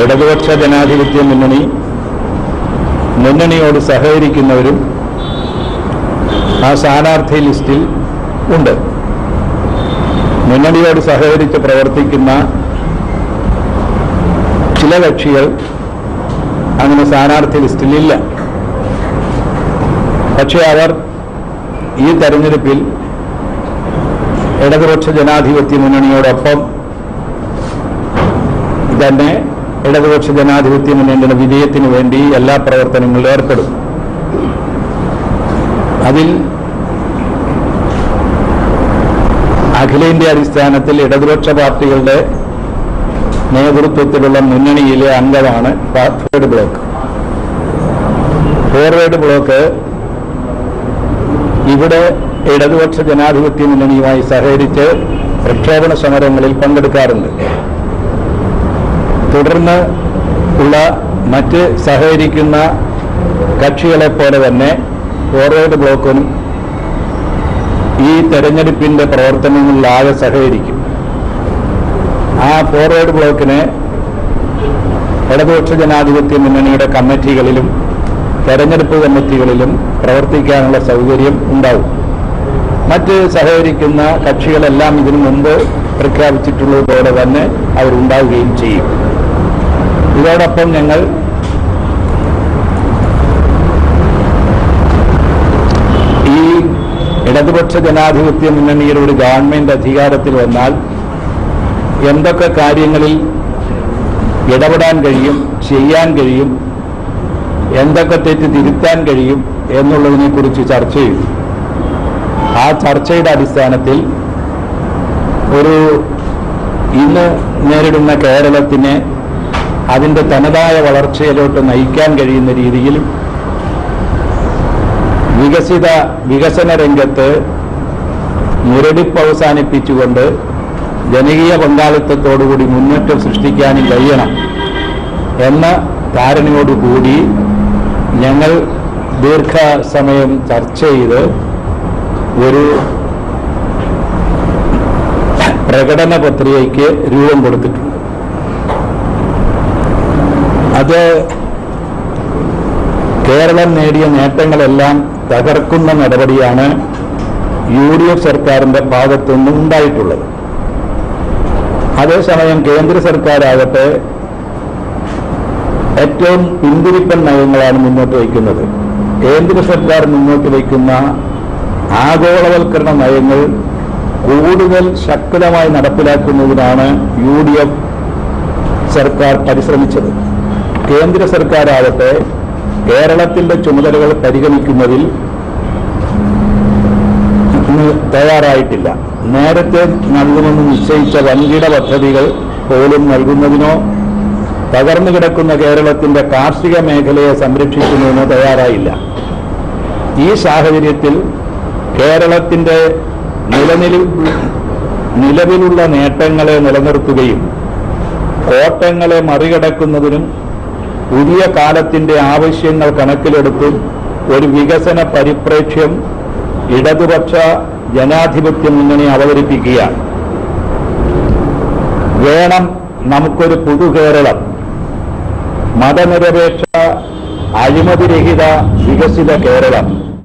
ഇടതുപക്ഷ ജനാധിപത്യ മുന്നണിയോട് സഹകരിക്കുന്നവരും ആ സ്ഥാനാർത്ഥി ലിസ്റ്റിൽ ഉണ്ട്. മുന്നണിയോട് സഹകരിച്ച് പ്രവർത്തിക്കുന്ന ചില കക്ഷികൾ അങ്ങനെ സ്ഥാനാർത്ഥി ലിസ്റ്റിലില്ല. പക്ഷേ അവർ ഈ തെരഞ്ഞെടുപ്പിൽ ഇടതുപക്ഷ ജനാധിപത്യ മുന്നണിയോടൊപ്പം തന്നെ ഇടതുപക്ഷ ജനാധിപത്യ മുന്നണിയുടെ വിജയത്തിന് വേണ്ടി എല്ലാ പ്രവർത്തനങ്ങളിലും ഏർപ്പെടും. അതിൽ അഖിലേന്ത്യാ അടിസ്ഥാനത്തിൽ ഇടതുപക്ഷ പാർട്ടികളുടെ നേതൃത്വത്തിലുള്ള മുന്നണിയിലെ അംഗമാണ് ഫോർവേഡ് ബ്ലോക്ക്. ഫോർവേഡ് ബ്ലോക്ക് ഇവിടെ ഇടതുപക്ഷ ജനാധിപത്യ മുന്നണിയുമായി സഹകരിച്ച് പ്രക്ഷോഭണ സമരങ്ങളിൽ പങ്കെടുക്കാറുണ്ട്. തുടർന്ന് ഉള്ള മറ്റ് സഹകരിക്കുന്ന കക്ഷികളെപ്പോലെ തന്നെ ഫോർവേഡ് ബ്ലോക്കിനും ഈ തെരഞ്ഞെടുപ്പിന്റെ പ്രവർത്തനങ്ങളിലാകെ സഹകരിക്കും. ആ ഫോർവേഡ് ബ്ലോക്കിന് ഇടതുപക്ഷ ജനാധിപത്യ മുന്നണിയുടെ കമ്മിറ്റികളിലും തെരഞ്ഞെടുപ്പ് കമ്മിറ്റികളിലും പ്രവർത്തിക്കാനുള്ള സൗകര്യം ഉണ്ടാവും. മറ്റ് സഹകരിക്കുന്ന കക്ഷികളെല്ലാം ഇതിനു മുമ്പ് പ്രഖ്യാപിച്ചിട്ടുള്ളതുപോലെ തന്നെ അവരുണ്ടാവുകയും ചെയ്യും. ഇതോടൊപ്പം ഞങ്ങൾ ഈ ഇടതുപക്ഷ ജനാധിപത്യ മുന്നണിയുടെ ഒരു ഗവൺമെന്റ് അധികാരത്തിൽ വന്നാൽ എന്തൊക്കെ കാര്യങ്ങളിൽ ഇടപെടാൻ കഴിയും, ചെയ്യാൻ കഴിയും, എന്തൊക്കെ തെറ്റ് തിരുത്താൻ കഴിയും എന്നുള്ളതിനെക്കുറിച്ച് ചർച്ച ചെയ്തു. ആ ചർച്ചയുടെ അടിസ്ഥാനത്തിൽ ഇന്ന് നേരിടുന്ന കേരളത്തിനെ അതിൻ്റെ തനതായ വളർച്ചയിലോട്ട് നയിക്കാൻ കഴിയുന്ന രീതിയിൽ വികസന രംഗത്ത് മുരടിപ്പ് അവസാനിപ്പിച്ചുകൊണ്ട് ജനകീയ പങ്കാളിത്തത്തോടുകൂടി മുന്നേറ്റം സൃഷ്ടിക്കാനും കഴിയണം എന്ന ധാരണയോടുകൂടി ഞങ്ങൾ ദീർഘസമയം ചർച്ച ചെയ്ത് ഒരു പ്രകടന പത്രികയ്ക്ക് രൂപം കൊടുത്തിട്ടുണ്ട്. അത് കേരളം നേടിയ നേട്ടങ്ങളെല്ലാം തകർക്കുന്ന നടപടിയാണ് UDF സർക്കാരിന്റെ ഭാഗത്തുനിന്നും ഉണ്ടായിട്ടുള്ളത്. അതേസമയം കേന്ദ്ര സർക്കാരാകട്ടെ ഏറ്റവും പിന്തിരിപ്പൻ നയങ്ങളാണ് മുന്നോട്ട് വയ്ക്കുന്നത്. കേന്ദ്ര സർക്കാർ മുന്നോട്ട് വയ്ക്കുന്ന ആഗോളവൽക്കരണ നയങ്ങൾ കൂടുതൽ ശക്തമായി നടപ്പിലാക്കുന്നതിനാണ് UDF സർക്കാർ പരിശ്രമിച്ചത്. കേന്ദ്ര സർക്കാരാകട്ടെ കേരളത്തിന്റെ ചുമതലകൾ പരിഗണിക്കുന്നതിൽ തയ്യാറായിട്ടില്ല. നേരത്തെ നൽകുമെന്ന് നിശ്ചയിച്ച വൻകിട പദ്ധതികൾ പോലും നൽകുന്നതിനോ തകർന്നു കിടക്കുന്ന കേരളത്തിന്റെ കാർഷിക മേഖലയെ സംരക്ഷിക്കുന്നതിനോ തയ്യാറായില്ല. ഈ സാഹചര്യത്തിൽ കേരളത്തിന്റെ നിലവിലുള്ള നേട്ടങ്ങളെ നിലനിർത്തുകയും കോട്ടങ്ങളെ മറികടക്കുന്നതിനും പുതിയ കാലത്തിന്റെ ആവശ്യങ്ങൾ കണക്കിലെടുത്തും ഒരു വികസന പരിപ്രേക്ഷ്യം ഇടതുപക്ഷ ജനാധിപത്യ മുന്നണി അവതരിപ്പിക്കുകയാണ്. വേണം നമുക്കൊരു പുതുകേരളം, മതനിരപേക്ഷ അഴിമതിരഹിത വികസിത കേരളം.